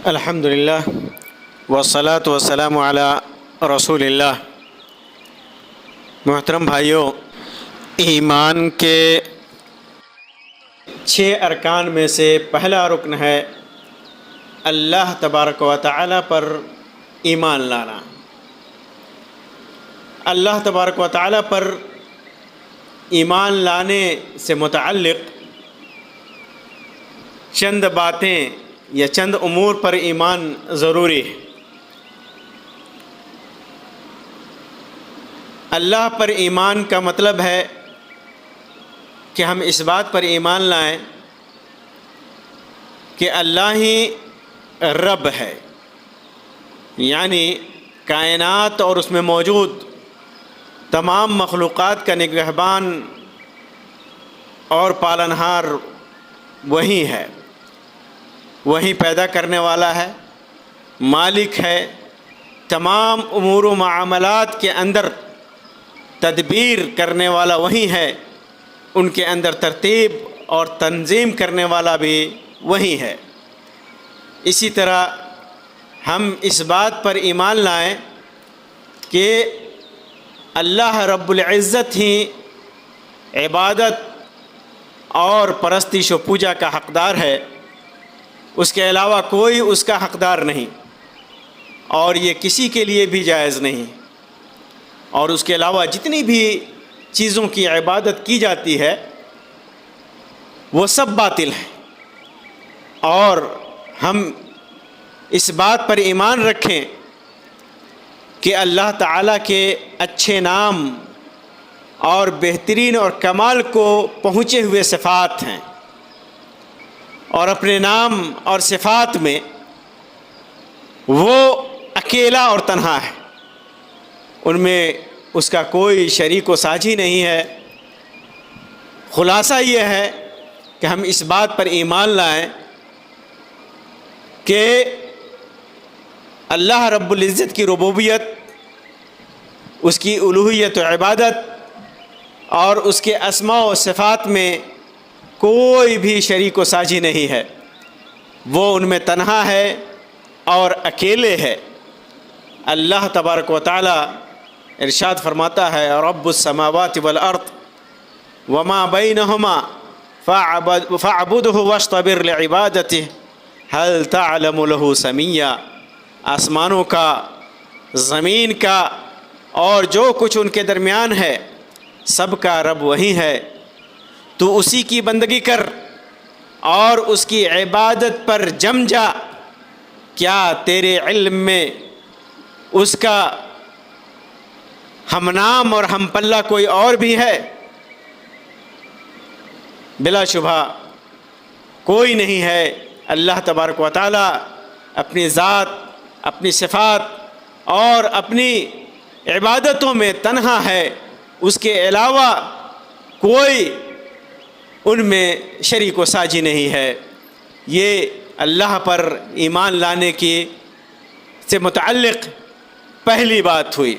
الحمدللہ والصلاة والسلام علی رسول اللہ۔ محترم بھائیوں، ایمان کے 6 ارکان میں سے پہلا رکن ہے اللہ تبارک و تعالی پر ایمان لانا۔ اللہ تبارک و تعالی پر ایمان لانے سے متعلق چند باتیں یا چند امور پر ایمان ضروری ہے۔ اللہ پر ایمان کا مطلب ہے کہ ہم اس بات پر ایمان لائیں کہ اللہ ہی رب ہے، یعنی کائنات اور اس میں موجود تمام مخلوقات کا نگہبان اور پالنہار وہی ہے، وہی پیدا کرنے والا ہے، مالک ہے، تمام امور و معاملات کے اندر تدبیر کرنے والا وہی ہے، ان کے اندر ترتیب اور تنظیم کرنے والا بھی وہی ہے۔ اسی طرح ہم اس بات پر ایمان لائیں کہ اللہ رب العزت ہی عبادت اور پرستش و پوجا کا حقدار ہے، اس کے علاوہ کوئی اس کا حقدار نہیں، اور یہ کسی کے لیے بھی جائز نہیں، اور اس کے علاوہ جتنی بھی چیزوں کی عبادت کی جاتی ہے وہ سب باطل ہے۔ اور ہم اس بات پر ایمان رکھیں کہ اللہ تعالیٰ کے اچھے نام اور بہترین اور کمال کو پہنچے ہوئے صفات ہیں، اور اپنے نام اور صفات میں وہ اکیلا اور تنہا ہے، ان میں اس کا کوئی شریک و ساجی نہیں ہے۔ خلاصہ یہ ہے کہ ہم اس بات پر ایمان لائیں کہ اللہ رب العزت کی ربوبیت، اس کی الوہیت و عبادت اور اس کے اسماء و صفات میں کوئی بھی شریک و ساجی نہیں ہے، وہ ان میں تنہا ہے اور اکیلے ہے۔ اللہ تبارک و تعالی ارشاد فرماتا ہے، رب السماوات والارض وما بینہما فاعبدہ واصطبر لعبادتہ هل تعلم له سمیا۔ آسمانوں کا، زمین کا اور جو کچھ ان کے درمیان ہے، سب کا رب وہی ہے، تو اسی کی بندگی کر اور اس کی عبادت پر جم جا۔ کیا تیرے علم میں اس کا ہم نام اور ہم پلہ کوئی اور بھی ہے؟ بلا شبہ کوئی نہیں ہے۔ اللہ تبارک و تعالی اپنی ذات، اپنی صفات اور اپنی عبادتوں میں تنہا ہے، اس کے علاوہ کوئی ان میں شریک و ساجی نہیں ہے۔ یہ اللہ پر ایمان لانے کی سے متعلق پہلی بات ہوئی۔